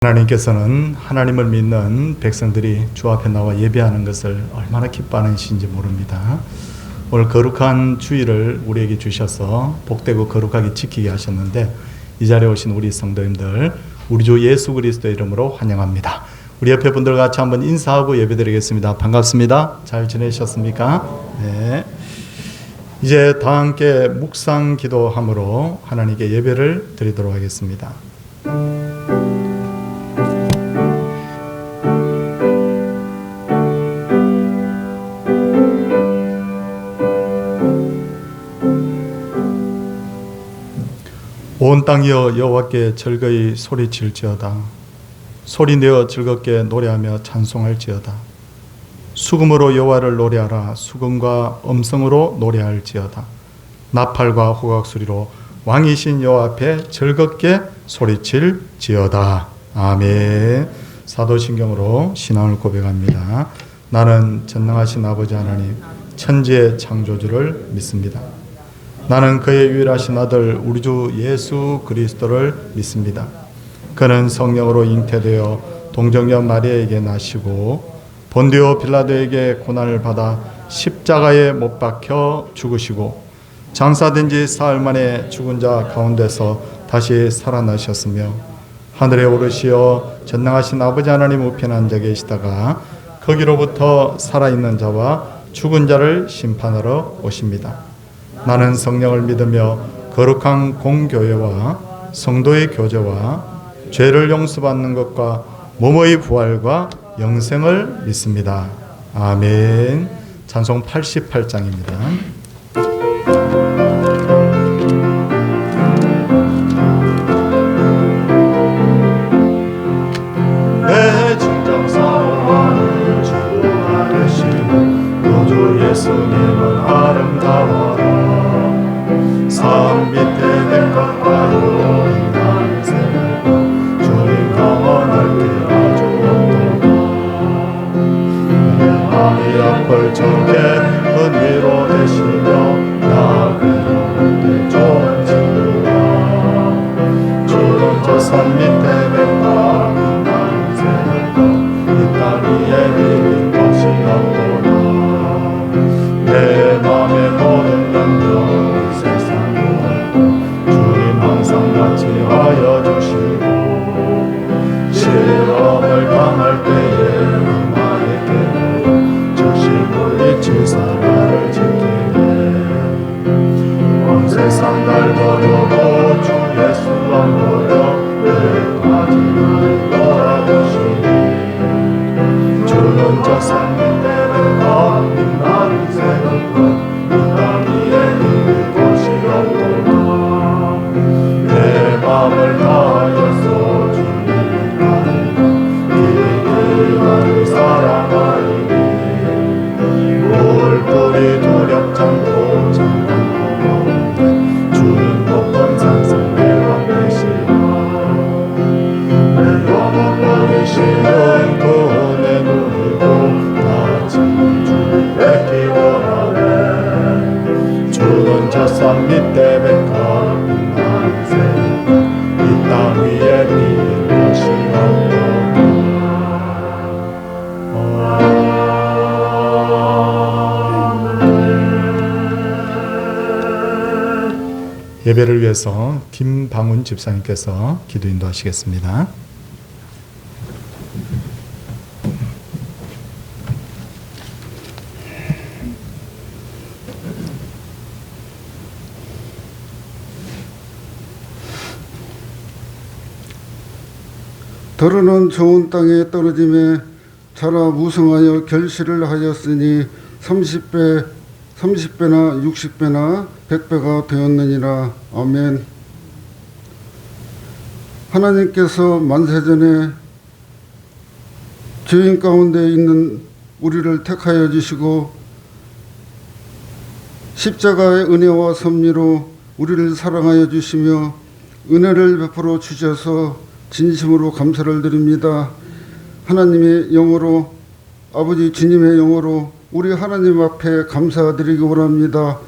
하나님께서는 하나님을 믿는 백성들이 주 앞에 나와 예배하는 것을 얼마나 기뻐하시는지 모릅니다. 오늘 거룩한 주일을 우리에게 주셔서 복되고 거룩하게 지키게 하셨는데, 이 자리에 오신 우리 성도님들 우리 주 예수 그리스도의 이름으로 환영합니다. 우리 옆에 분들 같이 한번 인사하고 예배드리겠습니다. 반갑습니다. 잘 지내셨습니까? 네. 이제 다 함께 묵상 기도함으로 하나님께 예배를 드리도록 하겠습니다. 온 땅이여 여호와께 즐거이 소리칠지어다. 소리내어 즐겁게 노래하며 찬송할지어다. 수금으로 여호와를 노래하라. 수금과 음성으로 노래할지어다. 나팔과 호각소리로 왕이신 여호와 앞에 즐겁게 소리칠지어다. 아멘. 사도신경으로 신앙을 고백합니다. 나는 전능하신 아버지 하나님 천지의 창조주를 믿습니다. 나는 그의 유일하신 아들 우리 주 예수 그리스도를 믿습니다. 그는 성령으로 잉태되어 동정녀 마리아에게 나시고 본디오 빌라도에게 고난을 받아 십자가에 못 박혀 죽으시고 장사된 지 사흘 만에 죽은 자 가운데서 다시 살아나셨으며 하늘에 오르시어 전능하신 아버지 하나님 우편에 앉아 계시다가 거기로부터 살아있는 자와 죽은 자를 심판하러 오십니다. 나는 성령을 믿으며 거룩한 공교회와 성도의 교제와 죄를 용서받는 것과 몸의 부활과 영생을 믿습니다. 아멘. 찬송 88장입니다. 내 진정사와를 주 안에시는 우주 예수님은 아름다워라. 산 밑에 된 것과요 인간 새들과 주님 영원할 때 아주 없도다. 내 마음이 앞을 적게 은위로 되시며 나 괴로울 때 좋은 친구야. 주는 저 산 밑에 된 것 인간 새들과 이 땅 위에 비릴 것이 없도다. 내 맘의 모든 염려 같이 하여 주시고 시험을 당할 때에 마에게는 즉시 물리치사 나를 지키네. 온 세상 날 버려도 주 예수 안 버려 끝까지 나를 놀아주시네. 주는 저 산 밑에 된 것 빛나는 새는 것 이 땅 위에 이길 곳이 없도다. 마음을 다하여서 주님을 따르며 길을 사랑하리니 물불이 두렵잖고 장난 어려운데 주는 높은 산성 내 앞에시라. 내 영혼 누리시는 그 은혜 누리고 나 지금 주를 뵙기 원하네. 주는 저 산 밑에 백합 빛나는 새 땅 위에 비릴 것이 없도다. 예배를 위해서 김방훈 집사님께서 기도 인도하시겠습니다. 더러는 좋은 땅에 떨어짐에 자라 무성하여 결실을 하였으니 30배나 60배나 100배가 되었느니라. 아멘. 하나님께서 만세전에 죄인 가운데 있는 우리를 택하여 주시고 십자가의 은혜와 섭리로 우리를 사랑하여 주시며 은혜를 베풀어 주셔서 진심으로 감사를 드립니다. 하나님의 영으로 아버지 주님의 영으로 우리 하나님 앞에 감사드리기 원합니다.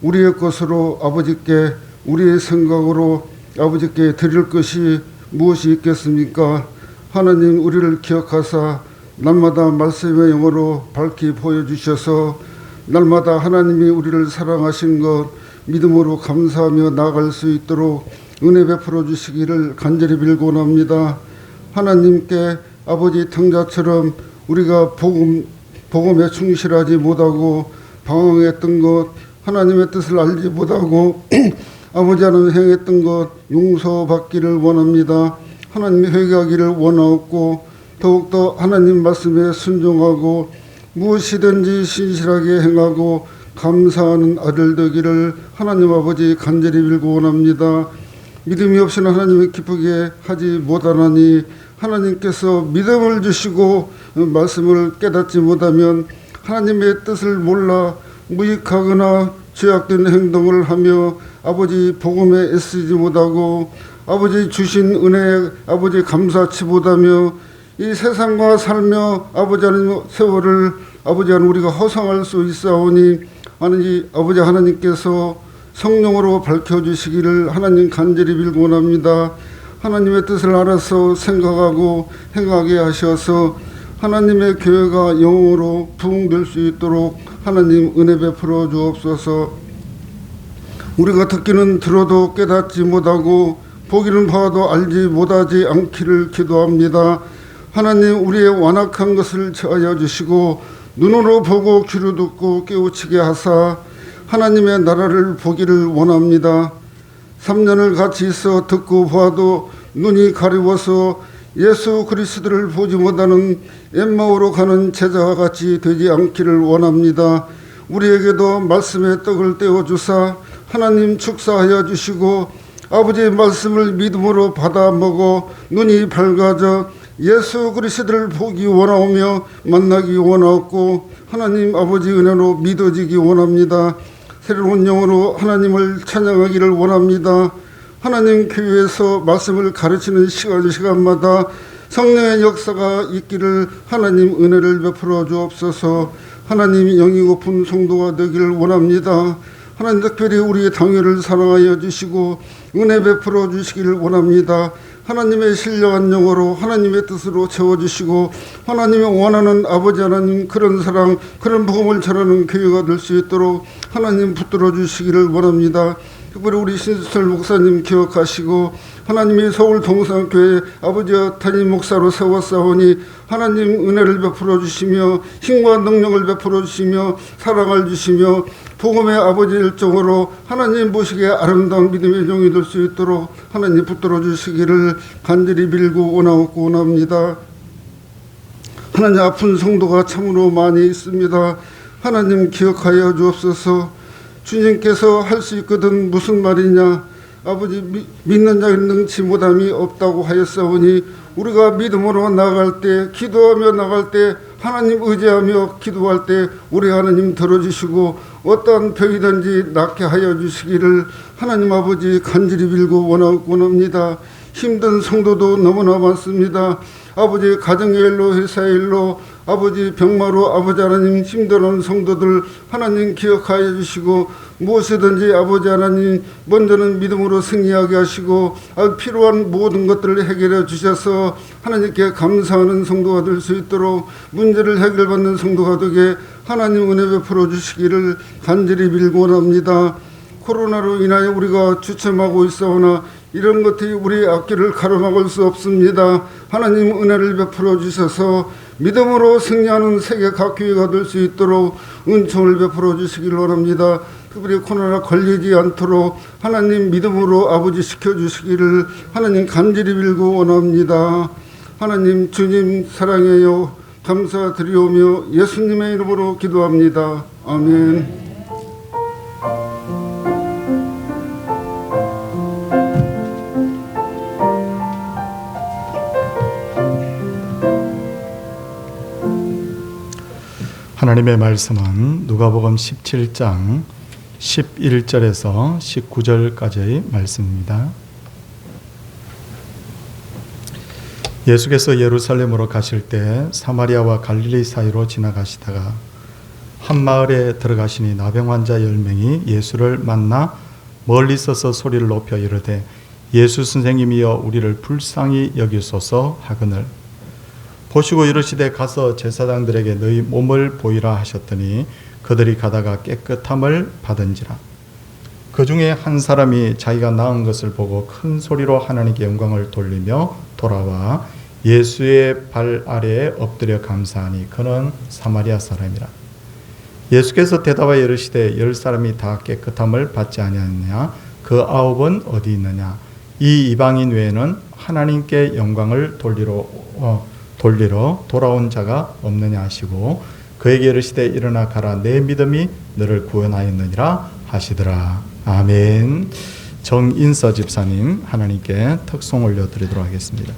우리의 것으로 아버지께 우리의 생각으로 아버지께 드릴 것이 무엇이 있겠습니까? 하나님 우리를 기억하사 날마다 말씀의 영으로 밝히 보여주셔서 날마다 하나님이 우리를 사랑하신 것 믿음으로 감사하며 나아갈 수 있도록 은혜 베풀어 주시기를 간절히 빌고납니다. 하나님께 아버지 탕자처럼 우리가 복음에 충실하지 못하고 방황했던 것, 하나님의 뜻을 알지 못하고 아버지 하나님 행했던 것 용서받기를 원합니다. 하나님이 회개하기를 원하옵고 더욱더 하나님 말씀에 순종하고 무엇이든지 신실하게 행하고 감사하는 아들 되기를 하나님 아버지 간절히 빌고 원합니다. 믿음이 없이는 하나님을 기쁘게 하지 못하나니 하나님께서 믿음을 주시고 말씀을 깨닫지 못하면 하나님의 뜻을 몰라 무익하거나 죄악된 행동을 하며 아버지 복음에 애쓰지 못하고 아버지 주신 은혜에 아버지 감사치 못하며 이 세상과 살며 아버지 하나님 세월을 아버지 하나님 우리가 허상할 수 있사오니 아버지 하나님께서 성령으로 밝혀주시기를 하나님 간절히 빌고 원합니다. 하나님의 뜻을 알아서 생각하고 행하게 하셔서 하나님의 교회가 영으로 부흥될 수 있도록 하나님 은혜 베풀어 주옵소서. 우리가 듣기는 들어도 깨닫지 못하고 보기는 봐도 알지 못하지 않기를 기도합니다. 하나님 우리의 완악한 것을 제하여 주시고 눈으로 보고 귀로 듣고 깨우치게 하사 하나님의 나라를 보기를 원합니다. 3년을 같이 있어 듣고 봐도 눈이 가리워서 예수 그리스도를 보지 못하는 엠마오로 가는 제자와 같이 되지 않기를 원합니다. 우리에게도 말씀의 떡을 떼어주사 하나님 축사하여 주시고 아버지의 말씀을 믿음으로 받아 먹어 눈이 밝아져 예수 그리스도를 보기 원하오며 만나기 원하옵고 하나님 아버지 은혜로 믿어지기 원합니다. 새로운 영으로 하나님을 찬양하기를 원합니다. 하나님 교회에서 말씀을 가르치는 시간마다 성령의 역사가 있기를 하나님 은혜를 베풀어 주옵소서. 하나님 영이 고픈 성도가 되기를 원합니다. 하나님 특별히 우리의 당회를 사랑하여 주시고 은혜 베풀어 주시기를 원합니다. 하나님의 신령한 영으로 하나님의 뜻으로 채워주시고 하나님이 원하는 아버지 하나님 그런 사랑 그런 복음을 전하는 교회가 될 수 있도록 하나님 붙들어 주시기를 원합니다. 특별히 우리 신수철 목사님 기억하시고 하나님이 서울 동산교회 아버지와 담임 목사로 세웠사오니 하나님 은혜를 베풀어 주시며 힘과 능력을 베풀어 주시며 사랑을 주시며 복음의 아버지 일정으로 하나님 보시기에 아름다운 믿음의 종이 될 수 있도록 하나님 붙들어 주시기를 간절히 빌고 원하옵고 원합니다. 하나님 아픈 성도가 참으로 많이 있습니다. 하나님 기억하여 주옵소서. 주님께서 할 수 있거든 무슨 말이냐 아버지 믿는 자는 능치 못함이 없다고 하였사오니 우리가 믿음으로 나갈 때 기도하며 나갈 때 하나님 의지하며 기도할 때 우리 하나님 들어주시고 어떠한 병이든지 낫게 하여 주시기를 하나님 아버지 간절히 빌고 원합니다. 힘든 성도도 너무나 많습니다. 아버지 가정의 일로 회사의 일로 아버지 병마로 아버지 하나님 힘들어하는 성도들 하나님 기억하여 주시고 무엇이든지 아버지 하나님 먼저는 믿음으로 승리하게 하시고 필요한 모든 것들을 해결해 주셔서 하나님께 감사하는 성도가 될 수 있도록 문제를 해결받는 성도가 되게 하나님 은혜 베풀어 주시기를 간절히 빌고 원합니다. 코로나로 인하여 우리가 주춤하고 있사오나 이런 것들이 우리 앞길을 가로막을 수 없습니다. 하나님 은혜를 베풀어 주셔서 믿음으로 승리하는 세계 각 교회가 될 수 있도록 은총을 베풀어 주시길 원합니다. 특별히 코로나 걸리지 않도록 하나님 믿음으로 아버지 시켜주시기를 하나님 간절히 빌고 원합니다. 하나님 주님 사랑해요 감사드리오며 예수님의 이름으로 기도합니다. 아멘. 하나님의 말씀은 누가복음 17장 11절에서 19절까지의 말씀입니다. 예수께서 예루살렘으로 가실 때 사마리아와 갈릴리 사이로 지나가시다가 한 마을에 들어가시니 나병 환자 10명이 예수를 만나 멀리 서서 소리를 높여 이르되 예수 선생님이여 우리를 불쌍히 여기소서 하거늘 보시고 이르시되 가서 제사장들에게 너희 몸을 보이라 하셨더니 그들이 가다가 깨끗함을 받은지라. 그 중에 한 사람이 자기가 나은 것을 보고 큰 소리로 하나님께 영광을 돌리며 돌아와 예수의 발 아래에 엎드려 감사하니 그는 사마리아 사람이라. 예수께서 대답하여 이르시되 10사람이 다 깨끗함을 받지 아니하느냐? 그 9은 어디 있느냐? 이 이방인 외에는 하나님께 영광을 돌리러 돌아온 자가 없느냐 하시고 그에게 이르시되 일어나 가라, 내 믿음이 너를 구원하였느니라 하시더라. 아멘. 정인서 집사님 하나님께 특송 올려드리도록 하겠습니다.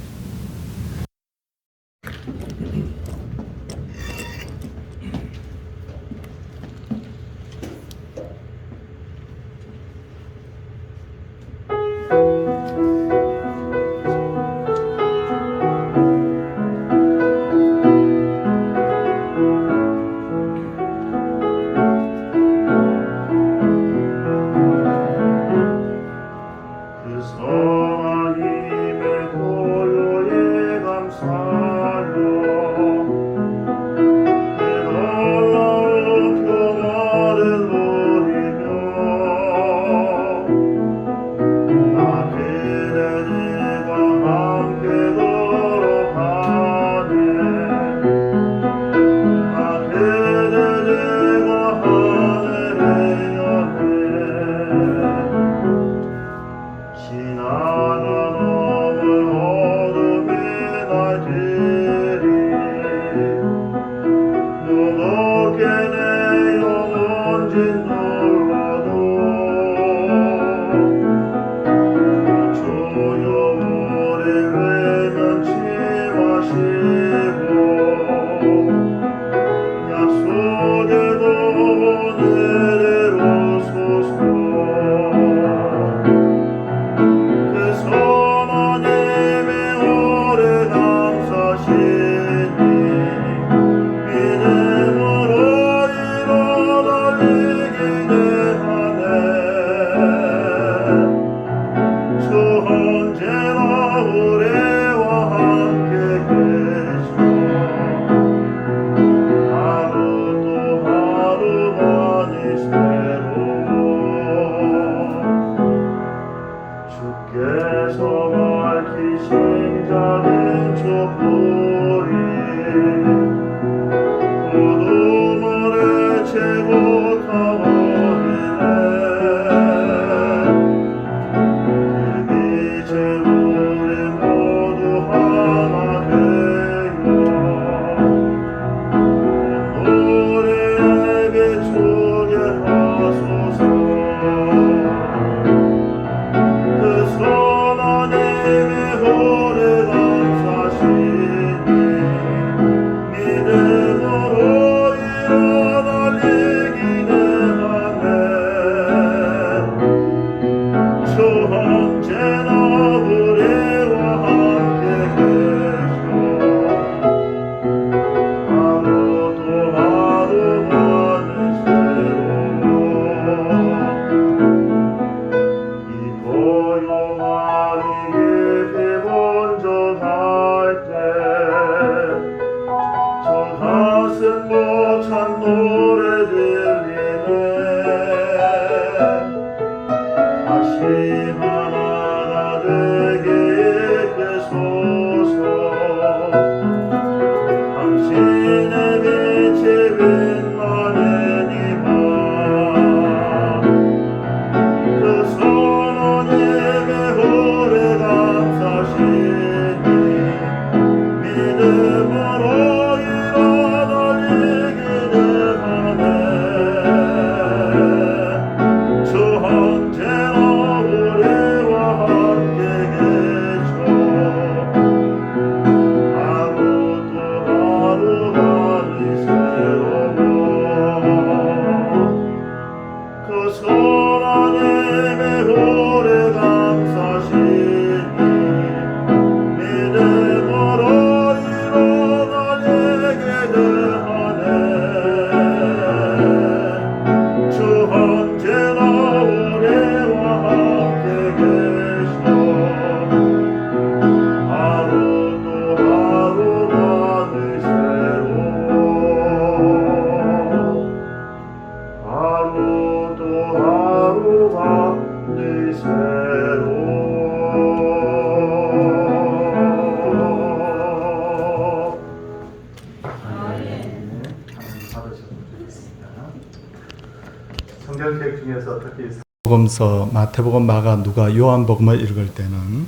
중에서 특히 복음서, 마태복음, 마가, 누가, 요한복음을 읽을 때는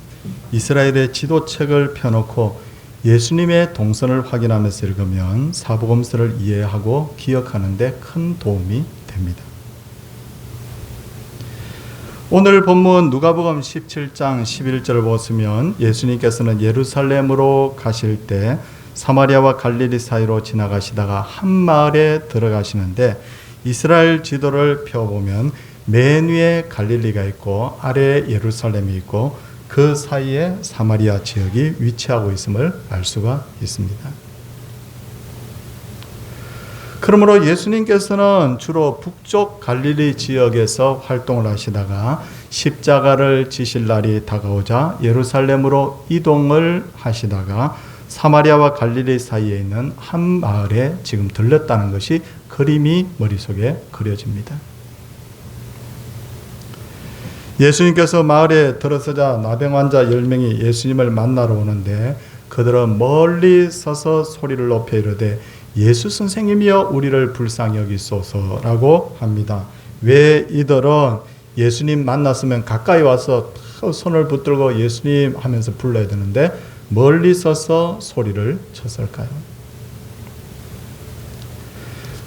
이스라엘의 지도책을 펴놓고 예수님의 동선을 확인하면서 읽으면 사복음서를 이해하고 기억하는 데 큰 도움이 됩니다. 오늘 본문 누가복음 17장 11절을 보시면 예수님께서는 예루살렘으로 가실 때 사마리아와 갈릴리 사이로 지나가시다가 한 마을에 들어가시는데 이스라엘 지도를 펴보면 맨 위에 갈릴리가 있고 아래에 예루살렘이 있고 그 사이에 사마리아 지역이 위치하고 있음을 알 수가 있습니다. 그러므로 예수님께서는 주로 북쪽 갈릴리 지역에서 활동을 하시다가 십자가를 지실 날이 다가오자 예루살렘으로 이동을 하시다가 사마리아와 갈릴리 사이에 있는 한 마을에 지금 들렀다는 것이 그림이 머릿속에 그려집니다. 예수님께서 마을에 들어서자 나병 환자 10명이 예수님을 만나러 오는데 그들은 멀리 서서 소리를 높여 이르되 예수 선생님이여 우리를 불쌍히 여기소서라고 합니다. 왜 이들은 예수님 만났으면 가까이 와서 손을 붙들고 예수님 하면서 불러야 되는데 멀리 서서 소리를 쳤을까요?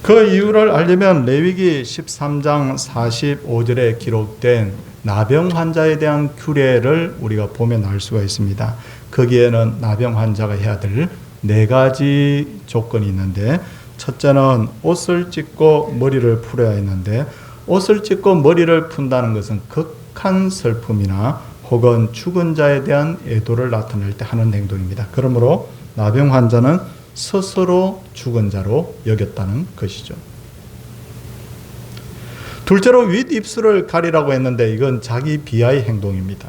그 이유를 알려면 레위기 13장 45절에 기록된 나병 환자에 대한 규례를 우리가 보면 알 수가 있습니다. 거기에는 나병 환자가 해야 될 4가지 조건이 있는데 첫째는 옷을 찢고 머리를 풀어야 했는데 옷을 찢고 머리를 푼다는 것은 극한 슬픔이나 혹은 죽은 자에 대한 애도를 나타낼 때 하는 행동입니다. 그러므로 나병 환자는 스스로 죽은 자로 여겼다는 것이죠. 둘째로 윗입술을 가리라고 했는데 이건 자기 비하의 행동입니다.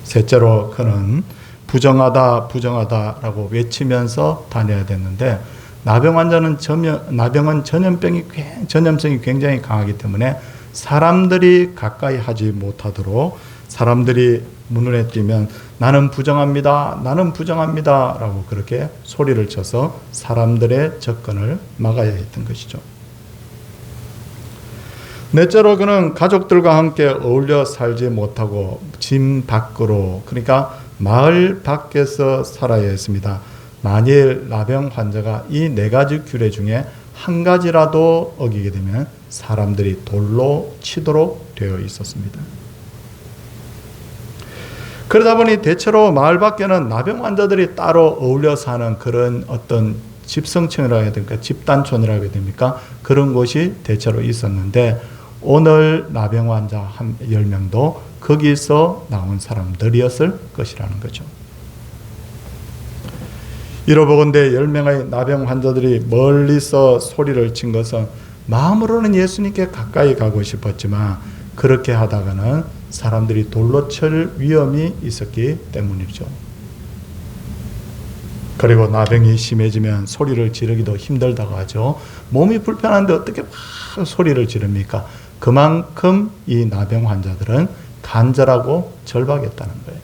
셋째로 그는 부정하다라고 외치면서 다녀야 되는데 나병 환자는 나병은 전염성이 굉장히 강하기 때문에 사람들이 가까이 하지 못하도록 사람들이 눈에 띄면 나는 부정합니다 라고 그렇게 소리를 쳐서 사람들의 접근을 막아야 했던 것이죠. 넷째로 그는 가족들과 함께 어울려 살지 못하고 집 밖으로 그러니까 마을 밖에서 살아야 했습니다. 만일 나병 환자가 이 4가지 규례 중에 한 가지라도 어기게 되면 사람들이 돌로 치도록 되어 있었습니다. 그러다 보니 대체로 마을 밖에는 나병 환자들이 따로 어울려 사는 그런 어떤 집성층이라고 해야 됩니까? 집단촌이라고 해야 됩니까? 그런 곳이 대체로 있었는데 오늘 나병 환자 10명도 거기서 나온 사람들이었을 것이라는 거죠. 이러보건대 10명의 나병 환자들이 멀리서 소리를 친 것은 마음으로는 예수님께 가까이 가고 싶었지만 그렇게 하다가는 사람들이 돌로 칠 위험이 있었기 때문이죠. 그리고 나병이 심해지면 소리를 지르기도 힘들다고 하죠. 몸이 불편한데 어떻게 막 소리를 지릅니까? 그만큼 이 나병 환자들은 간절하고 절박했다는 거예요.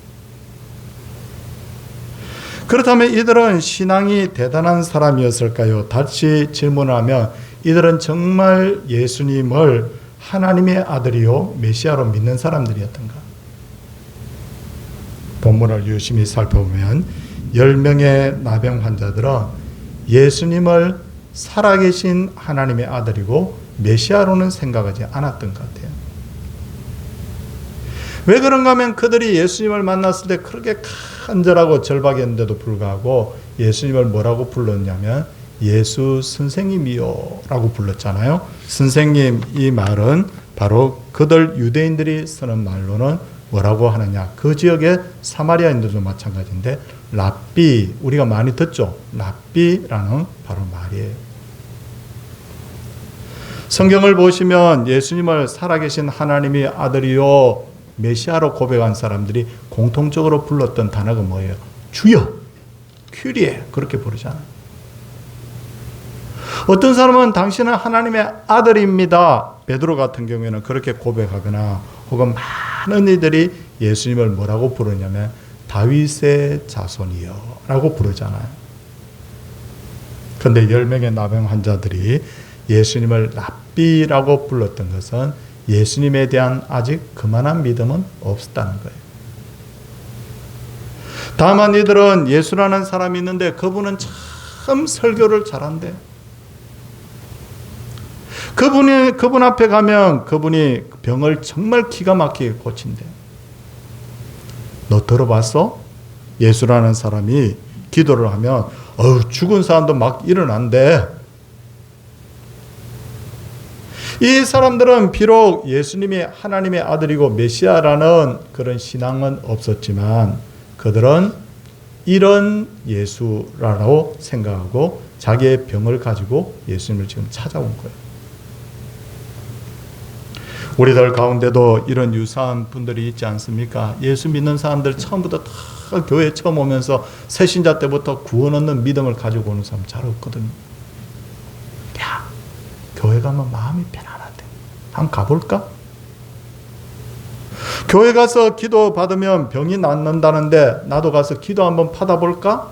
그렇다면 이들은 신앙이 대단한 사람이었을까요? 다시 질문을 하면 이들은 정말 예수님을 하나님의 아들이요 메시아로 믿는 사람들이었던가? 본문을 유심히 살펴보면 10명의 나병 환자들은 예수님을 살아계신 하나님의 아들이고 메시아로는 생각하지 않았던 것 같아요. 왜 그런가 하면 그들이 예수님을 만났을 때 그렇게 간절하고 절박했는데도 불구하고 예수님을 뭐라고 불렀냐면 예수 선생님이요 라고 불렀잖아요. 선생님 이 말은 바로 그들 유대인들이 쓰는 말로는 뭐라고 하느냐, 그 지역의 사마리아인들도 마찬가지인데 랍비, 우리가 많이 듣죠. 랍비라는 바로 말이에요. 성경을 보시면 예수님을 살아계신 하나님의 아들이요 메시아로 고백한 사람들이 공통적으로 불렀던 단어가 뭐예요? 주여, 큐리에, 그렇게 부르잖아요. 어떤 사람은 당신은 하나님의 아들입니다. 베드로 같은 경우에는 그렇게 고백하거나 혹은 많은 이들이 예수님을 뭐라고 부르냐면 다윗의 자손이요 라고 부르잖아요. 그런데 10명의 나병 환자들이 예수님을 랍비라고 불렀던 것은 예수님에 대한 아직 그만한 믿음은 없었다는 거예요. 다만 이들은 예수라는 사람이 있는데 그분은 참 설교를 잘한대. 그분 앞에 가면 그분이 병을 정말 기가 막히게 고친대. 너 들어봤어? 예수라는 사람이 기도를 하면 죽은 사람도 막 일어난대. 이 사람들은 비록 예수님이 하나님의 아들이고 메시아라는 그런 신앙은 없었지만 그들은 이런 예수라고 생각하고 자기의 병을 가지고 예수님을 지금 찾아온 거예요. 우리들 가운데도 이런 유사한 분들이 있지 않습니까? 예수 믿는 사람들 처음부터 다 교회 처음 오면서 새신자 때부터 구원 얻는 믿음을 가지고 오는 사람 잘 없거든요. 야, 교회 가면 마음이 편안하대. 한번 가볼까? 교회 가서 기도 받으면 병이 낫는다는데 나도 가서 기도 한번 받아볼까?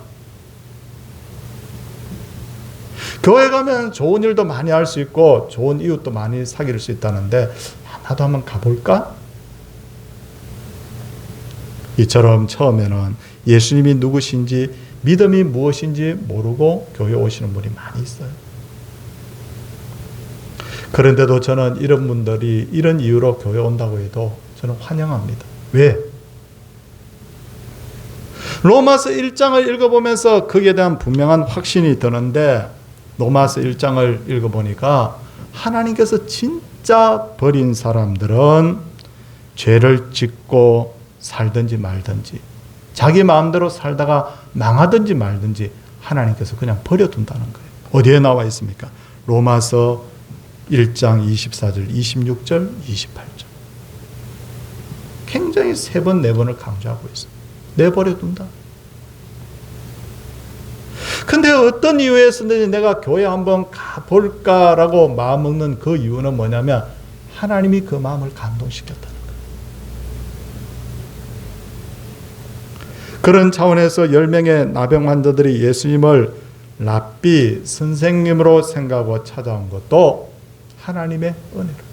교회 가면 좋은 일도 많이 할 수 있고 좋은 이웃도 많이 사귈 수 있다는데 나도 한번 가볼까? 이처럼 처음에는 예수님이 누구신지 믿음이 무엇인지 모르고 교회 오시는 분이 많이 있어요. 그런데도 저는 이런 분들이 이런 이유로 교회 온다고 해도 저는 환영합니다. 왜? 로마서 1장을 읽어보면서 거기에 대한 분명한 확신이 드는데 로마서 1장을 읽어보니까 하나님께서 진짜 버린 사람들은 죄를 짓고 살든지 말든지 자기 마음대로 살다가 망하든지 말든지 하나님께서 그냥 버려둔다는 거예요. 어디에 나와 있습니까? 로마서 1장 24절, 26절, 28절. 굉장히 3번, 4번을 강조하고 있어요. 내버려둔다. 근데 어떤 이유에서든지 내가 교회 한번 가볼까라고 마음먹는 그 이유는 뭐냐면 하나님이 그 마음을 감동시켰다는 거예요. 그런 차원에서 10명의 나병 환자들이 예수님을 랍비, 선생님으로 생각하고 찾아온 것도 하나님의 은혜로.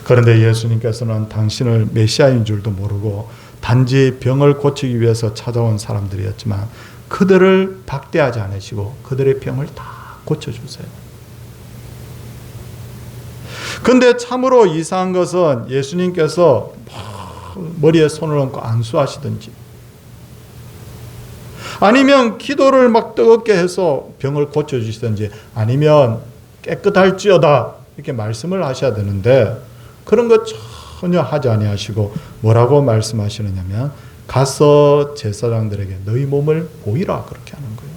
그런데 예수님께서는 당신을 메시아인 줄도 모르고 단지 병을 고치기 위해서 찾아온 사람들이었지만 그들을 박대하지 않으시고 그들의 병을 다 고쳐주세요. 그런데 참으로 이상한 것은 예수님께서 머리에 손을 얹고 안수하시든지 아니면 기도를 막 뜨겁게 해서 병을 고쳐주시든지 아니면 깨끗할지어다 이렇게 말씀을 하셔야 되는데 그런 것 전혀 하지 아니하시고 뭐라고 말씀하시느냐면 가서 제사장들에게 너희 몸을 보이라 그렇게 하는 거예요.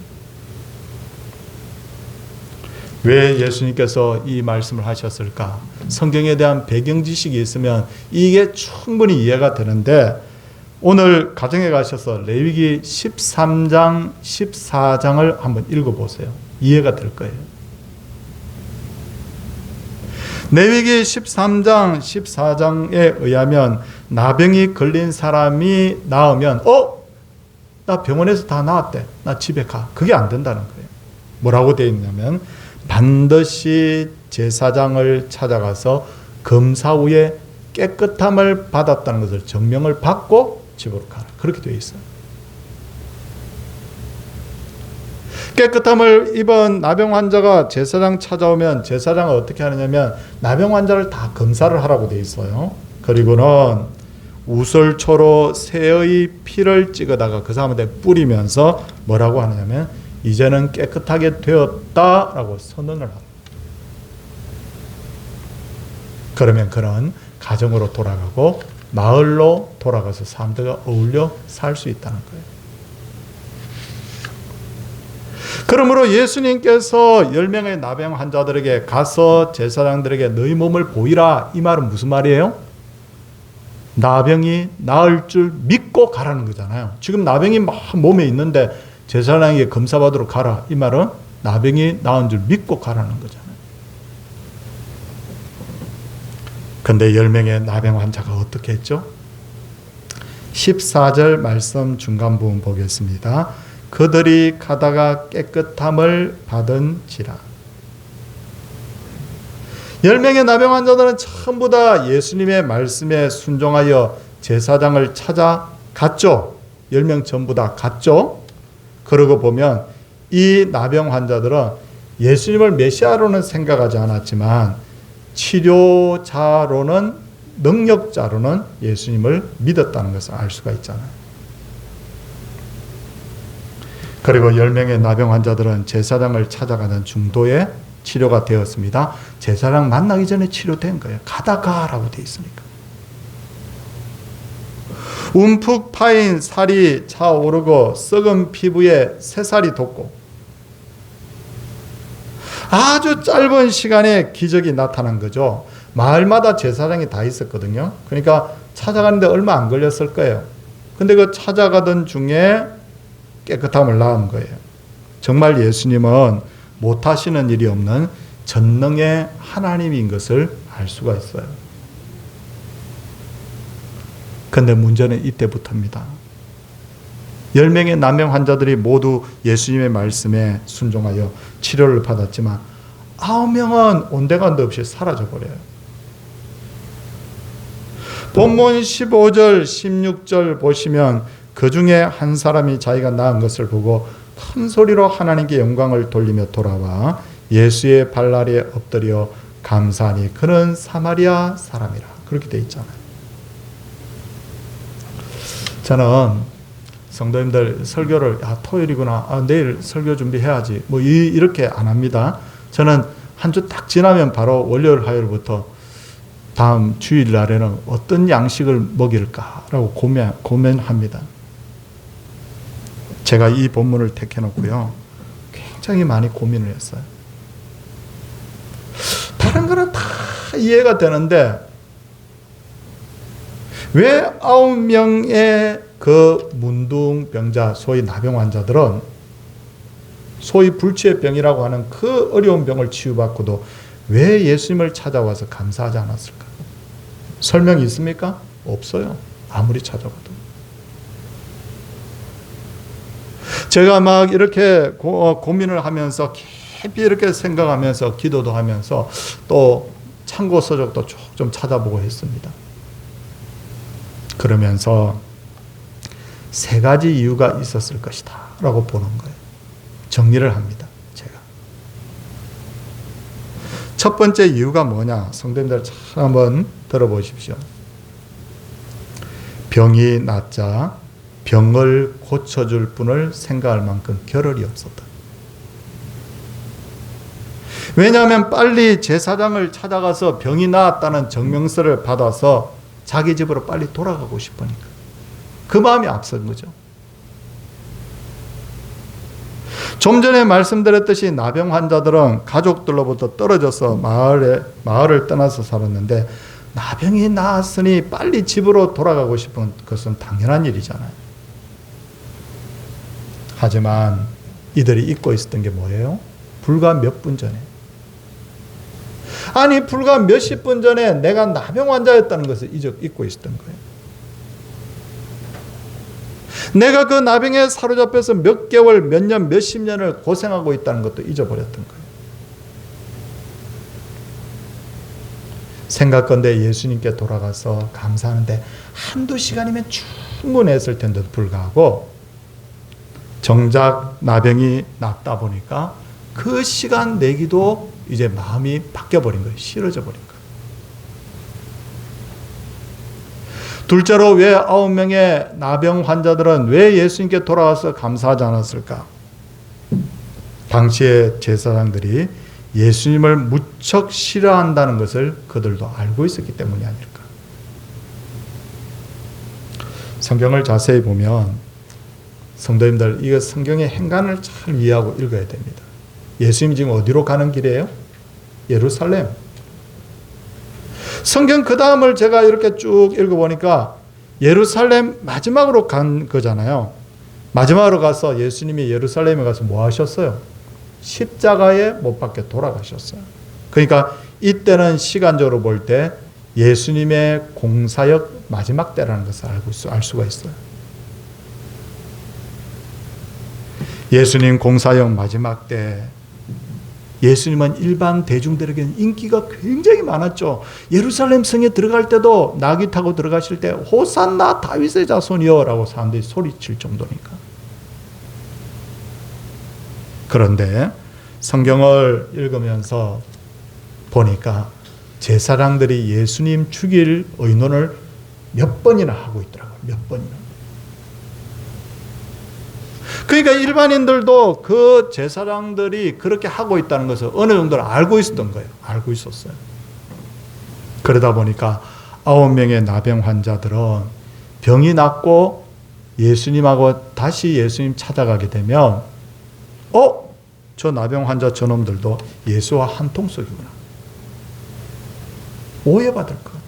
왜 예수님께서 이 말씀을 하셨을까? 성경에 대한 배경 지식이 있으면 이게 충분히 이해가 되는데 오늘 가정에 가셔서 레위기 13장, 14장을 한번 읽어보세요. 이해가 될 거예요. 레위기 13장, 14장에 의하면 나병이 걸린 사람이 나으면 나 병원에서 다 나았대. 나 집에 가. 그게 안 된다는 거예요. 뭐라고 되어 있냐면 반드시 제사장을 찾아가서 검사 후에 깨끗함을 받았다는 것을 증명을 받고 집으로 가라. 그렇게 되어 있어요. 깨끗함을 입은 나병 환자가 제사장 찾아오면 제사장은 어떻게 하느냐면 나병 환자를 다 검사를 하라고 되어 있어요. 그리고는 우설초로 새의 피를 찍어다가 그 사람한테 뿌리면서 뭐라고 하느냐면 이제는 깨끗하게 되었다라고 선언을 합니다. 그러면 그는 가정으로 돌아가고 마을로 돌아가서 사람들과 어울려 살 수 있다는 거예요. 그러므로 예수님께서 10명의 나병 환자들에게 가서 제사장들에게 너희 몸을 보이라 이 말은 무슨 말이에요? 나병이 나을 줄 믿고 가라는 거잖아요. 지금 나병이 막 몸에 있는데 제사장에게 검사받으러 가라 이 말은 나병이 나은 줄 믿고 가라는 거잖아요. 근데 10명의 나병 환자가 어떻게 했죠? 14절 말씀 중간 부분 보겠습니다. 그들이 가다가 깨끗함을 받은지라. 10명의 나병 환자들은 전부 다 예수님의 말씀에 순종하여 제사장을 찾아갔죠. 10명 전부 다 갔죠. 그러고 보면 이 나병 환자들은 예수님을 메시아로는 생각하지 않았지만 치료자로는, 능력자로는 예수님을 믿었다는 것을 알 수가 있잖아요. 그리고 10명의 나병 환자들은 제사장을 찾아가는 중도에 치료가 되었습니다. 제사장 만나기 전에 치료된 거예요. 가다가라고 되어 있으니까. 움푹 파인 살이 차오르고 썩은 피부에 새살이 돋고 아주 짧은 시간에 기적이 나타난 거죠. 마을마다 제사장이 다 있었거든요. 그러니까 찾아가는데 얼마 안 걸렸을 거예요. 근데 그 찾아가던 중에 깨끗함을 낳은 거예요. 정말 예수님은 못하시는 일이 없는 전능의 하나님인 것을 알 수가 있어요. 근데 문제는 이때부터입니다. 10명의 나병 환자들이 모두 예수님의 말씀에 순종하여 치료를 받았지만 9명은 온데간데 없이 사라져버려요. 본문 15절, 16절 보시면 그 중에 한 사람이 자기가 나은 것을 보고 큰 소리로 하나님께 영광을 돌리며 돌아와 예수의 발날에 엎드려 감사하니 그는 사마리아 사람이라. 그렇게 돼 있잖아요. 저는 성도님들 설교를 토요일이구나, 내일 설교 준비해야지 뭐 이렇게 안 합니다. 저는 한 주 딱 지나면 바로 월요일 화요일부터 다음 주일날에는 어떤 양식을 먹일까라고 고민합니다. 제가 이 본문을 택해놓고요, 굉장히 많이 고민을 했어요. 다른 거는 다 이해가 되는데 왜 9명의 그 문둥병자, 소위 나병 환자들은 소위 불치의병이라고 하는 그 어려운 병을 치유받고도 왜 예수님을 찾아와서 감사하지 않았을까? 설명이 있습니까? 없어요. 아무리 찾아봐도. 제가 막 이렇게 고민을 하면서 깊이 이렇게 생각하면서 기도도 하면서 또 참고 서적도 좀 찾아보고 했습니다. 그러면서 세 가지 이유가 있었을 것이다 라고 보는 거예요. 정리를 합니다. 제가. 첫 번째 이유가 뭐냐? 성도님들 잘 한번 들어보십시오. 병이 낫자 병을 고쳐줄 분을 생각할 만큼 겨를이 없었다. 왜냐하면 빨리 제사장을 찾아가서 병이 나았다는 증명서를 받아서 자기 집으로 빨리 돌아가고 싶으니까. 그 마음이 앞선 거죠. 좀 전에 말씀드렸듯이 나병 환자들은 가족들로부터 떨어져서 마을을 떠나서 살았는데 나병이 나았으니 빨리 집으로 돌아가고 싶은 것은 당연한 일이잖아요. 하지만 이들이 잊고 있었던 게 뭐예요? 불과 몇 분 전에. 아니 불과 몇십 분 전에 내가 나병 환자였다는 것을 잊고 있었던 거예요. 내가 그 나병에 사로잡혀서 몇 개월, 몇 년, 몇십 년을 고생하고 있다는 것도 잊어버렸던 거예요. 생각건대 예수님께 돌아가서 감사하는데 한두 시간이면 충분했을 텐데도 불구하고 정작 나병이 낫다 보니까 그 시간 내기도 이제 마음이 바뀌어버린 거예요. 싫어져 버린 거예요. 둘째로 왜 9명의 나병 환자들은 왜 예수님께 돌아와서 감사하지 않았을까? 당시의 제사장들이 예수님을 무척 싫어한다는 것을 그들도 알고 있었기 때문이 아닐까? 성경을 자세히 보면 성도님들, 이거 성경의 행간을 잘 이해하고 읽어야 됩니다. 예수님이 지금 어디로 가는 길이에요? 예루살렘. 성경 그 다음을 제가 이렇게 쭉 읽어보니까 예루살렘 마지막으로 간 거잖아요. 마지막으로 가서 예수님이 예루살렘에 가서 뭐 하셨어요? 십자가에 못 박혀 돌아가셨어요. 그러니까 이때는 시간적으로 볼 때 예수님의 공사역 마지막 때라는 것을 알 수가 있어요. 예수님 공사역 마지막 때 예수님은 일반 대중들에게는 인기가 굉장히 많았죠. 예루살렘 성에 들어갈 때도 나귀 타고 들어가실 때 호산나 다윗의 자손이여 라고 사람들이 소리칠 정도니까. 그런데 성경을 읽으면서 보니까 제사장들이 예수님 죽일 의논을 몇 번이나 하고 있더라고요. 몇 번이나. 그러니까 일반인들도 그 제사장들이 그렇게 하고 있다는 것을 어느 정도는 알고 있었던 거예요. 알고 있었어요. 그러다 보니까 9명의 나병 환자들은 병이 낫고 예수님하고 다시 예수님 찾아가게 되면 저 나병 환자 저놈들도 예수와 한 통속이구나. 오해받을 것 같다.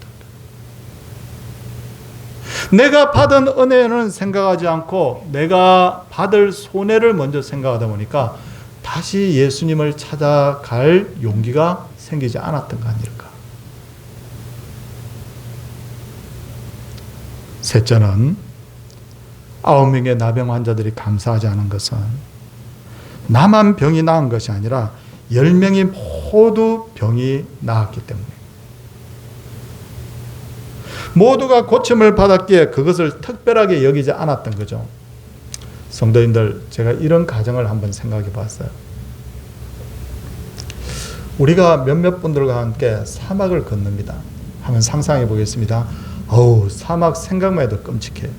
내가 받은 은혜는 생각하지 않고 내가 받을 손해를 먼저 생각하다 보니까 다시 예수님을 찾아갈 용기가 생기지 않았던 거 아닐까. 셋째는 9명의 나병 환자들이 감사하지 않은 것은 나만 병이 나은 것이 아니라 10명이 모두 병이 나았기 때문에 모두가 고침을 받았기에 그것을 특별하게 여기지 않았던 거죠. 성도님들, 제가 이런 가정을 한번 생각해 봤어요. 우리가 몇몇 분들과 함께 사막을 건넙니다. 한번 상상해 보겠습니다. 사막 생각만 해도 끔찍해요.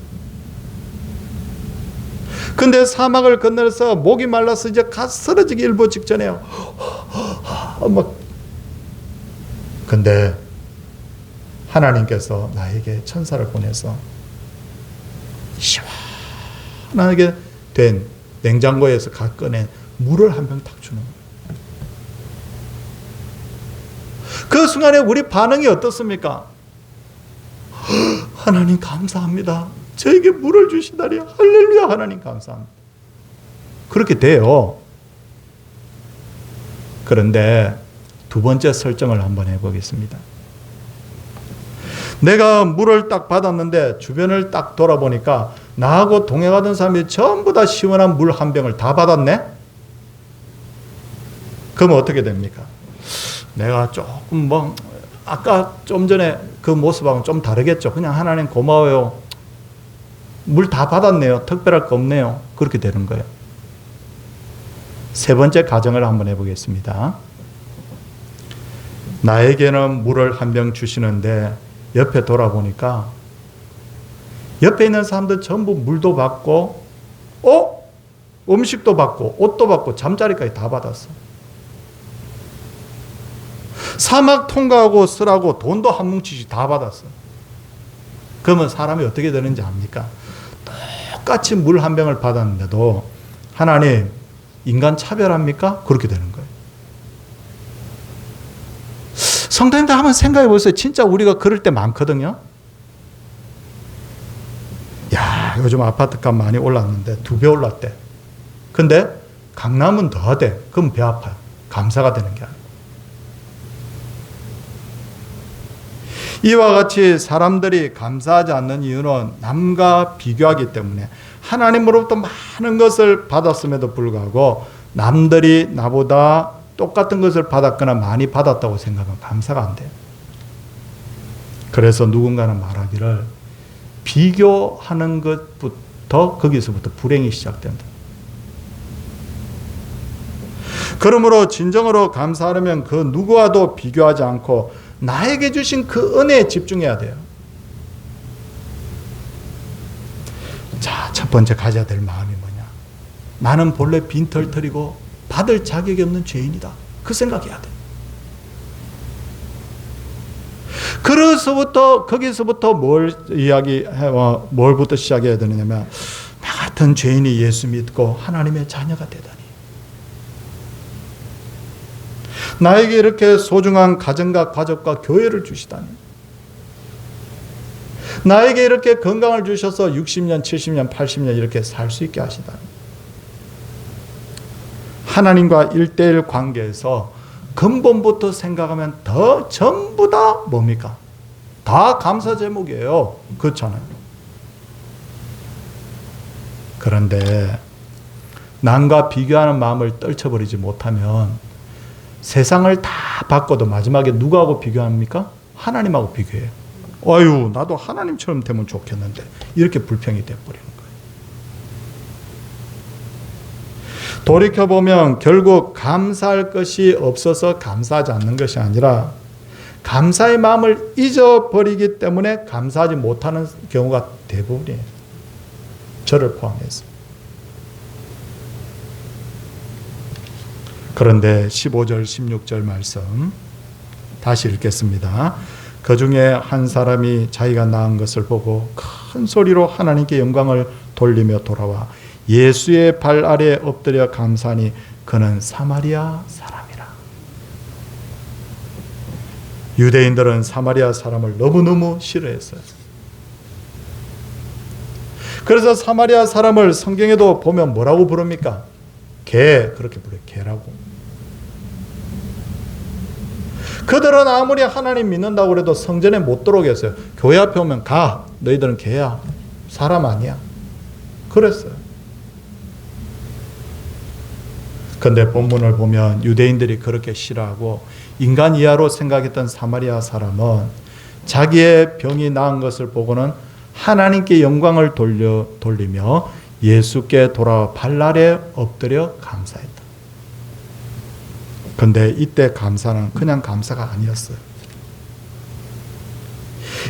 근데 사막을 건너서 목이 말라서 이제 갓 쓰러지기 일보 직전에요. 근데 하나님께서 나에게 천사를 보내서 시원하게 된 냉장고에서 갓 꺼낸 물을 한 병 탁 주는 거예요. 그 순간에 우리 반응이 어떻습니까? 하나님 감사합니다. 저에게 물을 주시다니 할렐루야 하나님 감사합니다. 그렇게 돼요. 그런데 두 번째 설정을 한번 해보겠습니다. 내가 물을 딱 받았는데 주변을 딱 돌아보니까 나하고 동행하던 사람이 전부 다 시원한 물 한 병을 다 받았네? 그럼 어떻게 됩니까? 내가 조금 아까 좀 전에 그 모습하고는 좀 다르겠죠. 그냥 하나님 고마워요. 물 다 받았네요. 특별할 거 없네요. 그렇게 되는 거예요. 세 번째 가정을 한번 해보겠습니다. 나에게는 물을 한 병 주시는데 옆에 돌아보니까 옆에 있는 사람들 전부 물도 받고 음식도 받고 옷도 받고 잠자리까지 다 받았어. 사막 통과하고 쓰라고 돈도 한 뭉치씩 다 받았어. 그러면 사람이 어떻게 되는지 압니까? 똑같이 물 한 병을 받았는데도 하나님 인간 차별합니까? 그렇게 되는 거예요. 성도님들 한번 생각해 보세요. 진짜 우리가 그럴 때 많거든요. 요즘 아파트값 많이 올랐는데 2배 올랐대. 근데 강남은 더 하대. 그럼 배 아파요. 감사가 되는 게 아니에요. 이와 같이 사람들이 감사하지 않는 이유는 남과 비교하기 때문에 하나님으로부터 많은 것을 받았음에도 불구하고 남들이 나보다 똑같은 것을 받았거나 많이 받았다고 생각하면 감사가 안 돼요. 그래서 누군가는 말하기를 비교하는 것부터 거기서부터 불행이 시작된다. 그러므로 진정으로 감사하려면 그 누구와도 비교하지 않고 나에게 주신 그 은혜에 집중해야 돼요. 자, 첫 번째 가져야 될 마음이 뭐냐? 나는 본래 빈털털이고 받을 자격이 없는 죄인이다. 그 생각해야 돼. 그래서부터 거기서부터 뭘부터 시작해야 되느냐면 나 같은 죄인이 예수 믿고 하나님의 자녀가 되다니. 나에게 이렇게 소중한 가정과 가족과 교회를 주시다니. 나에게 이렇게 건강을 주셔서 60년, 70년, 80년 이렇게 살 수 있게 하시다니. 하나님과 1:1 관계에서 근본부터 생각하면 더 전부 다 뭡니까? 다 감사 제목이에요. 그렇잖아요. 그런데 남과 비교하는 마음을 떨쳐버리지 못하면 세상을 다 바꿔도 마지막에 누구하고 비교합니까? 하나님하고 비교해요. 아유, 나도 하나님처럼 되면 좋겠는데. 이렇게 불평이 돼버리는 거예요. 돌이켜보면 결국 감사할 것이 없어서 감사하지 않는 것이 아니라 감사의 마음을 잊어버리기 때문에 감사하지 못하는 경우가 대부분이에요. 저를 포함해서. 그런데 15절 16절 말씀 다시 읽겠습니다. 그 중에 한 사람이 자기가 낳은 것을 보고 큰 소리로 하나님께 영광을 돌리며 돌아와 예수의 발 아래에 엎드려 감사하니 그는 사마리아 사람이라. 유대인들은 사마리아 사람을 너무너무 싫어했어요. 그래서 사마리아 사람을 성경에도 보면 뭐라고 부릅니까? 개, 그렇게 불러요. 개라고. 그들은 아무리 하나님 믿는다고 해도 성전에 못 들어오게 했어요. 교회 앞에 오면 가. 너희들은 개야. 사람 아니야. 그랬어요. 그런데 본문을 보면 유대인들이 그렇게 싫어하고 인간 이하로 생각했던 사마리아 사람은 자기의 병이 나은 것을 보고는 하나님께 영광을 돌리며 예수께 돌아와 발 아래 엎드려 감사했다. 그런데 이때 감사는 그냥 감사가 아니었어요.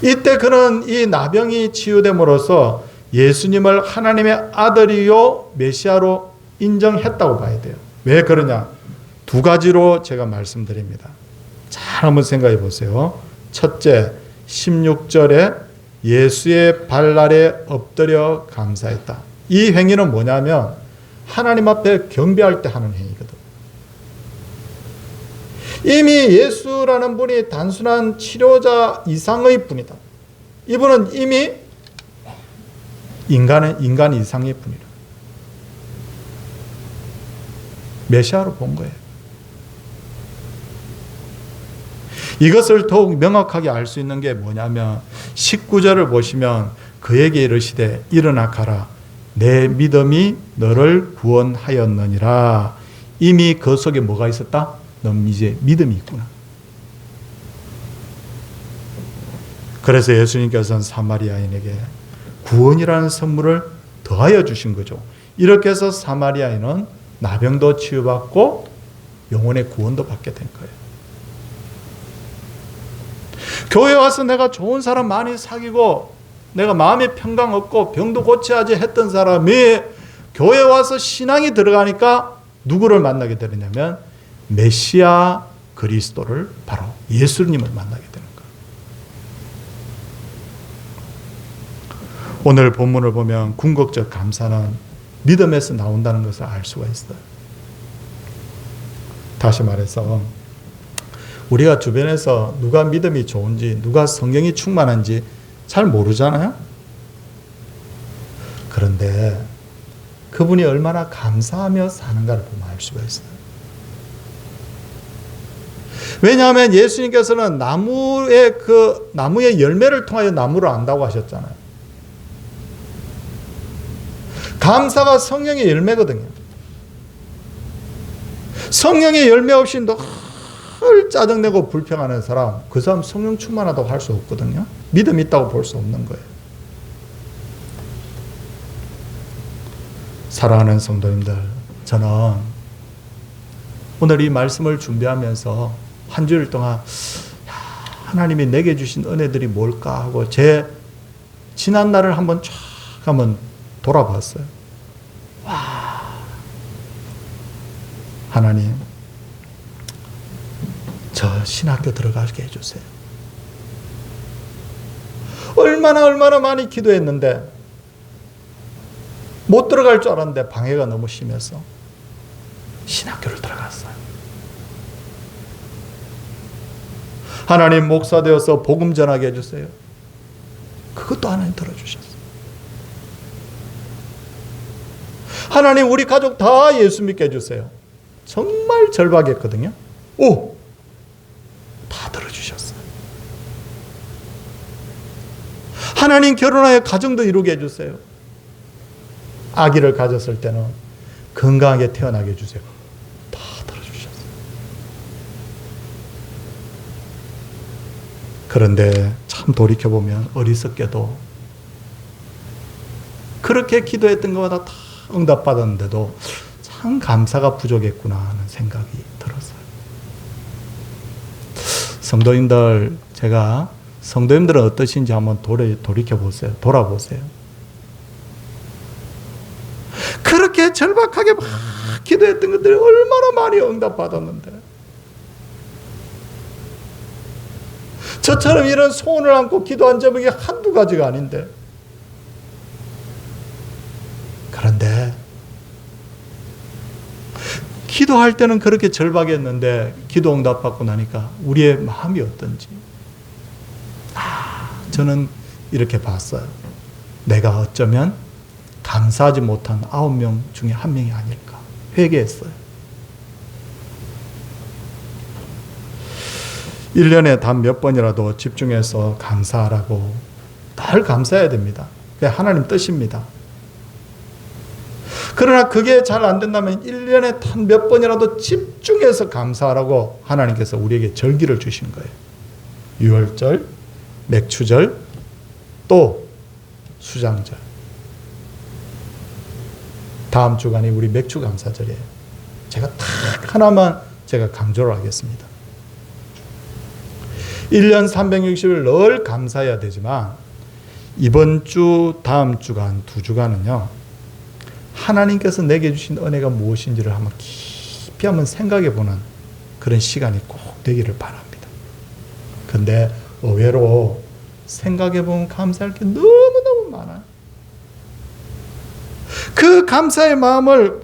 이때 그는 이 나병이 치유됨으로써 예수님을 하나님의 아들이요 메시아로 인정했다고 봐야 돼요. 왜 그러냐? 두 가지로 제가 말씀드립니다. 잘 한번 생각해 보세요. 첫째, 16절에 예수의 발 아래 엎드려 감사했다. 이 행위는 뭐냐면 하나님 앞에 경배할 때 하는 행위거든. 이미 예수라는 분이 단순한 치료자 이상의 분이다. 이분은 이미 인간 이상의 분이다. 메시아로 본 거예요. 이것을 더욱 명확하게 알 수 있는 게 뭐냐면 19절을 보시면 그에게 이르시되 일어나 가라. 내 믿음이 너를 구원하였느니라. 이미 그 속에 뭐가 있었다? 넌 이제 믿음이 있구나. 그래서 예수님께서는 사마리아인에게 구원이라는 선물을 더하여 주신 거죠. 이렇게 해서 사마리아인은 나병도 치유받고 영혼의 구원도 받게 된 거예요. 교회 와서 내가 좋은 사람 많이 사귀고 내가 마음의 평강 얻고 병도 고쳐야지 했던 사람이 교회 와서 신앙이 들어가니까 누구를 만나게 되느냐면 메시아 그리스도를 바로 예수님을 만나게 되는 거예요. 오늘 본문을 보면 궁극적 감사는 믿음에서 나온다는 것을 알 수가 있어요. 다시 말해서 우리가 주변에서 누가 믿음이 좋은지 누가 성경이 충만한지 잘 모르잖아요. 그런데 그분이 얼마나 감사하며 사는가를 보면 알 수가 있어요. 왜냐하면 예수님께서는 나무의 열매를 통하여 나무를 안다고 하셨잖아요. 감사가 성령의 열매거든요. 성령의 열매 없이 늘 짜증내고 불평하는 사람, 그 사람 성령 충만하다고 할 수 없거든요. 믿음 있다고 볼 수 없는 거예요. 사랑하는 성도님들, 저는 오늘 이 말씀을 준비하면서 한 주일 동안 하나님이 내게 주신 은혜들이 뭘까 하고 제 지난 날을 한번 돌아봤어요. 와, 하나님, 저 신학교 들어가게 해주세요. 얼마나 많이 기도했는데 못 들어갈 줄 알았는데 방해가 너무 심해서 신학교를 들어갔어요. 하나님, 목사 되어서 복음 전하게 해주세요. 그것도 하나님 들어주셨어요. 하나님, 우리 가족 다 예수 믿게 해주세요. 정말 절박했거든요. 오! 다 들어주셨어요. 하나님, 결혼하여 가정도 이루게 해주세요. 아기를 가졌을 때는 건강하게 태어나게 해주세요. 다 들어주셨어요. 그런데 참 돌이켜보면 어리석게도 그렇게 기도했던 것보다 다 응답받았는데도 참 감사가 부족했구나 하는 생각이 들었어요. 성도님들, 제가 성도님들은 어떠신지 한번 돌이켜보세요. 돌아보세요. 그렇게 절박하게 막 기도했던 것들이 얼마나 많이 응답받았는데, 저처럼 이런 소원을 안고 기도한 제목이 한두 가지가 아닌데, 그런데 기도할 때는 그렇게 절박했는데 기도 응답받고 나니까 우리의 마음이 어떤지 저는 이렇게 봤어요. 내가 어쩌면 감사하지 못한 9명 중에 한 명이 아닐까 회개했어요. 1년에 단 몇 번이라도 집중해서 감사하라고, 늘 감사해야 됩니다. 그게 하나님 뜻입니다. 그러나 그게 잘 안 된다면 1년에 단 몇 번이라도 집중해서 감사하라고 하나님께서 우리에게 절기를 주신 거예요. 유월절, 맥추절, 또 수장절. 다음 주간이 우리 맥주 감사절이에요. 제가 딱 하나만 제가 강조를 하겠습니다. 1년 360일 늘 감사해야 되지만 이번 주, 다음 주간, 두 주간은요, 하나님께서 내게 주신 은혜가 무엇인지를 한번 깊이 한번 생각해 보는 그런 시간이 꼭 되기를 바랍니다. 근데 의외로 생각해 보면 감사할 게 너무너무 많아요. 그 감사의 마음을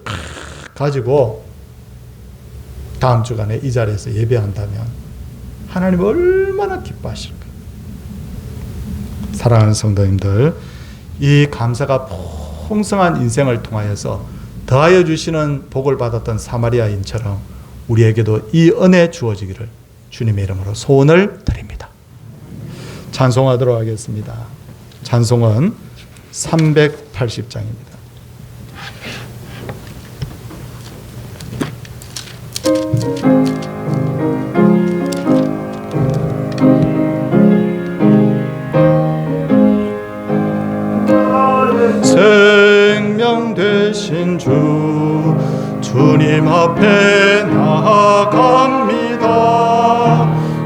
가지고 다음 주간에 이 자리에서 예배한다면 하나님 얼마나 기뻐하실까. 사랑하는 성도님들, 이 감사가 풍성한 인생을 통하여서 더하여 주시는 복을 받았던 사마리아인처럼 우리에게도 이 은혜 주어지기를 주님의 이름으로 소원을 드립니다. 찬송하도록 하겠습니다. 찬송은 380장입니다. 생명 되신 주님 앞에 나아갑니다.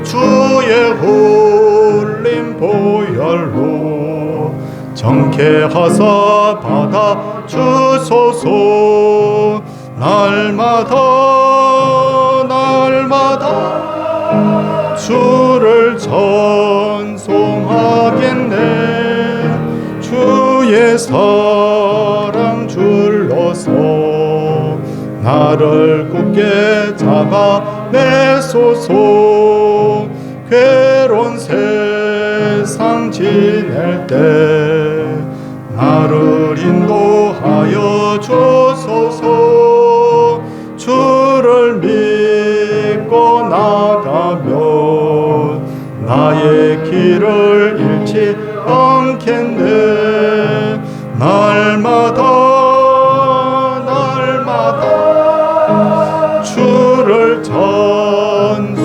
주의 흘린 보혈로 정케 하사 받아 주소서. 날마다 주를 전송하겠네. 주의 사랑 줄로서 나를 굳게 잡아내소서. 괴로운 세상 지낼 때 나를 인도하여 주소서. 주를 믿고 나가면 나의 길을 잃지 않겠네. 날마다 주를 찬송하겠네.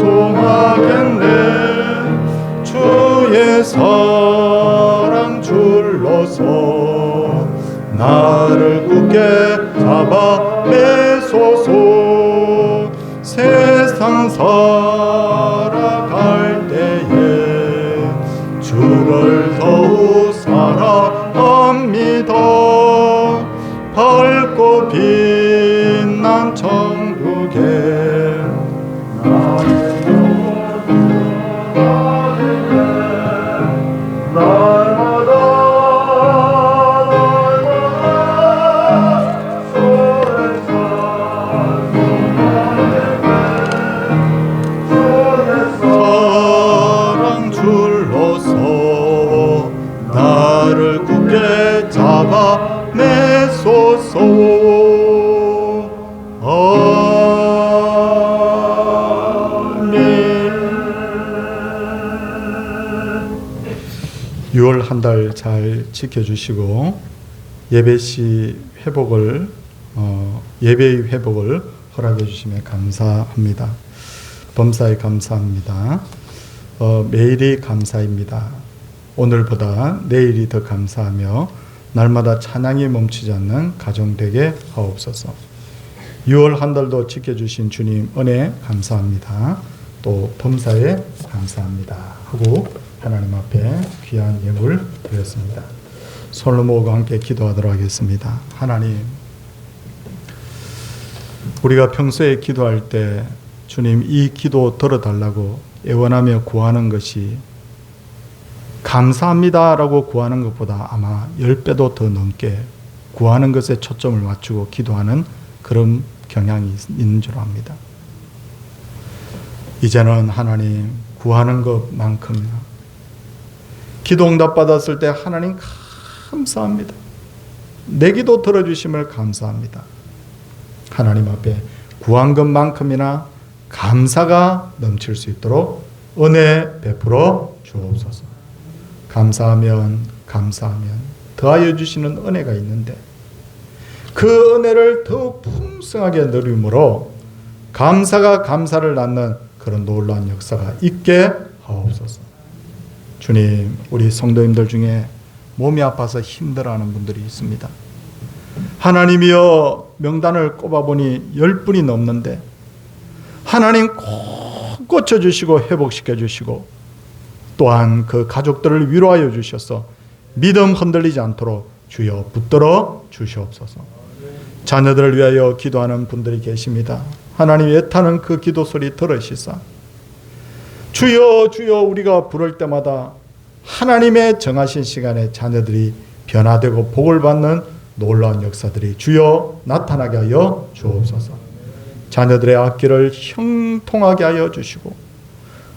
주의 사랑 줄로서 나를 굳게 잡아내소서. 세상 살아갈 때에 주를 더욱 사랑합니다. 밝고 빛난 천국에 사랑 줄로서 나를 굳게 잡아내소서. 아멘. 6월 한 달 잘 지켜주시고 예배시 회복을 예배의 회복을 허락해 주시면 감사합니다. 범사에 감사합니다. 매일이 감사입니다. 오늘보다 내일이 더 감사하며 날마다 찬양이 멈추지 않는 가정 되게 하옵소서. 6월 한 달도 지켜주신 주님 은혜 감사합니다. 또 범사에 감사합니다 하고 하나님 앞에 귀한 예물 드렸습니다. 손을 모으고 함께 기도하도록 하겠습니다. 하나님, 우리가 평소에 기도할 때 주님 이 기도 들어달라고 애원하며 구하는 것이 감사합니다라고 구하는 것보다 아마 10배도 더 넘게 구하는 것에 초점을 맞추고 기도하는 그런 경향이 있는 줄 압니다. 이제는 하나님 구하는 것만큼이나 기도 응답 받았을 때 하나님 감사합니다. 내 기도 들어주심을 감사합니다. 하나님 앞에 구한 것만큼이나 감사가 넘칠 수 있도록 은혜 베풀어 주옵소서. 감사하면 더하여 주시는 은혜가 있는데 그 은혜를 더욱 풍성하게 누림으로 감사가 감사를 낳는 그런 놀라운 역사가 있게 하옵소서. 주님, 우리 성도님들 중에 몸이 아파서 힘들어하는 분들이 있습니다. 하나님이여, 명단을 꼽아보니 10분이 넘는데 하나님 꼭 고쳐주시고 회복시켜주시고 또한 그 가족들을 위로하여 주셔서 믿음 흔들리지 않도록 주여 붙들어 주시옵소서. 자녀들을 위하여 기도하는 분들이 계십니다. 하나님 애타는 그 기도 소리 들으시사 주여 주여 우리가 부를 때마다 하나님의 정하신 시간에 자녀들이 변화되고 복을 받는 놀라운 역사들이 주여 나타나게 하여 주옵소서. 자녀들의 앞길을 형통하게 하여 주시고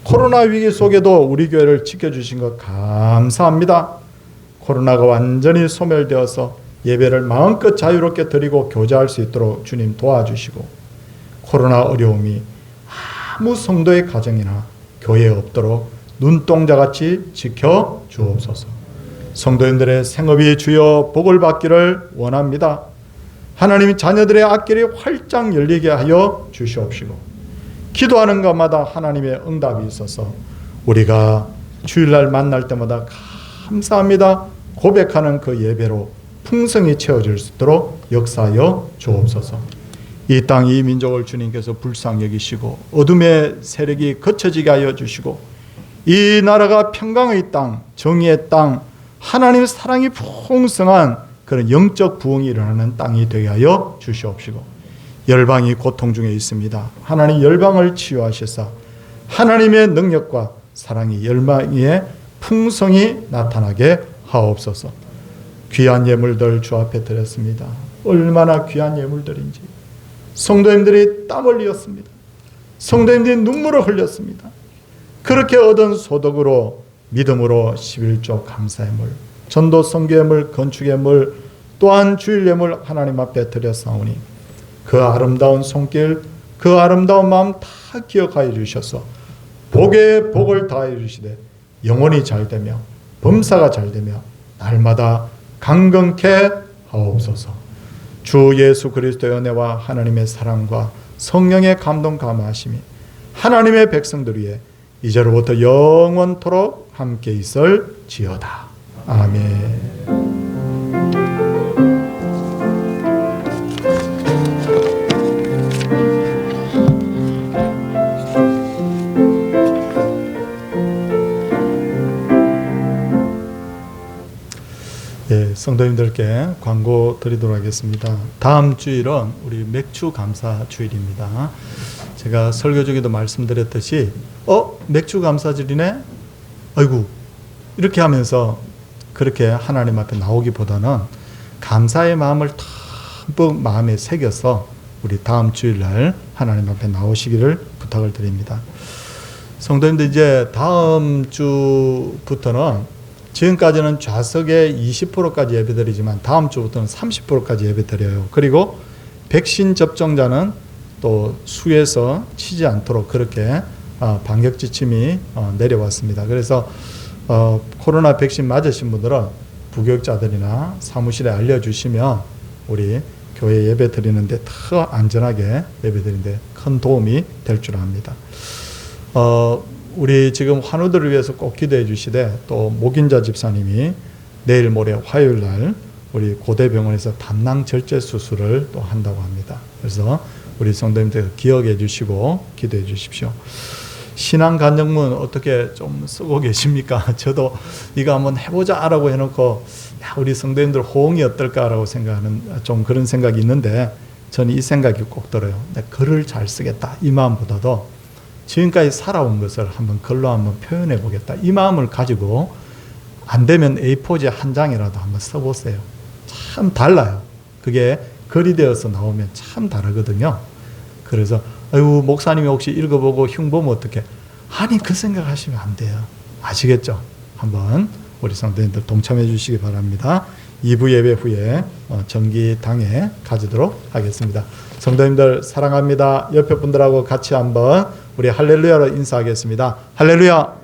코로나 위기 속에도 우리 교회를 지켜주신 것 감사합니다. 코로나가 완전히 소멸되어서 예배를 마음껏 자유롭게 드리고 교제할 수 있도록 주님 도와주시고 코로나 어려움이 아무 성도의 가정이나 교회에 없도록 눈동자같이 지켜 주옵소서. 성도님들의 생업이 주여 복을 받기를 원합니다. 하나님 자녀들의 앞길이 활짝 열리게 하여 주시옵시고 기도하는 것마다 하나님의 응답이 있어서 우리가 주일날 만날 때마다 감사합니다 고백하는 그 예배로 풍성히 채워질 수 있도록 역사하여 주옵소서. 이 땅 이 민족을 주님께서 불쌍히 여기시고 어둠의 세력이 거쳐지게 하여 주시고 이 나라가 평강의 땅, 정의의 땅, 하나님의 사랑이 풍성한 그런 영적 부흥이 일어나는 땅이 되게 하여 주시옵시고 열방이 고통 중에 있습니다. 하나님 열방을 치유하시사 하나님의 능력과 사랑이 열방에 풍성히 나타나게 하옵소서. 귀한 예물들 주 앞에 드렸습니다. 얼마나 귀한 예물들인지 성도님들이 땀 흘렸습니다. 성도님들이 눈물을 흘렸습니다. 그렇게 얻은 소득으로 믿음으로 11조 감사예물, 전도 선교예물, 건축예물, 또한 주일예물 하나님 앞에 드렸사오니 그 아름다운 손길, 그 아름다운 마음 다 기억하여 주셔서 복에 복을 다하여 주시되 영혼이 잘되며 범사가 잘되며 날마다 강건케 하옵소서. 주 예수 그리스도의 은혜와 하나님의 사랑과 성령의 감동 감화하심이 하나님의 백성들 위에 이제로부터 영원토록 함께 있을지어다. 아멘. 예, 성도님들께 광고 드리도록 하겠습니다. 다음 주일은 우리 맥주 감사 주일입니다. 제가 설교 중에도 말씀드렸듯이 맥주 감사절이네? 아이고 이렇게 하면서 그렇게 하나님 앞에 나오기보다는 감사의 마음을 듬뿍 마음에 새겨서 우리 다음 주일날 하나님 앞에 나오시기를 부탁을 드립니다. 성도님들 이제 다음 주부터는 지금까지는 좌석의 20%까지 예배드리지만 다음 주부터는 30%까지 예배드려요. 그리고 백신 접종자는 또 수에서 치지 않도록 그렇게 방역 지침이 내려왔습니다. 그래서 코로나 백신 맞으신 분들은 부교육자들이나 사무실에 알려주시면 우리 교회 예배 드리는데 더 안전하게 예배 드리는데 큰 도움이 될 줄 압니다. 우리 지금 환우들을 위해서 꼭 기도해 주시되 또 목인자 집사님이 내일 모레 화요일 날 우리 고대병원에서 담낭 절제 수술을 또 한다고 합니다. 그래서 우리 성도님들 기억해 주시고 기도해 주십시오. 신앙 간증문 어떻게 좀 쓰고 계십니까? 저도 이거 한번 해보자라고 해놓고 우리 성도님들 호응이 어떨까라고 생각하는 좀 그런 생각이 있는데 저는 이 생각이 꼭 들어요. 내가 글을 잘 쓰겠다 이 마음보다도 지금까지 살아온 것을 한번 글로 한번 표현해 보겠다 이 마음을 가지고 안 되면 A4지 한 장이라도 한번 써보세요. 참 달라요. 그게 글이 되어서 나오면 참 다르거든요. 그래서 아유 목사님이 혹시 읽어보고 흉보면 어떡해? 아니 그 생각하시면 안 돼요. 아시겠죠? 한번 우리 성도님들 동참해 주시기 바랍니다. 2부 예배 후에 정기당에 가지도록 하겠습니다. 성도님들 사랑합니다. 옆에 분들하고 같이 한번 우리 할렐루야로 인사하겠습니다. 할렐루야.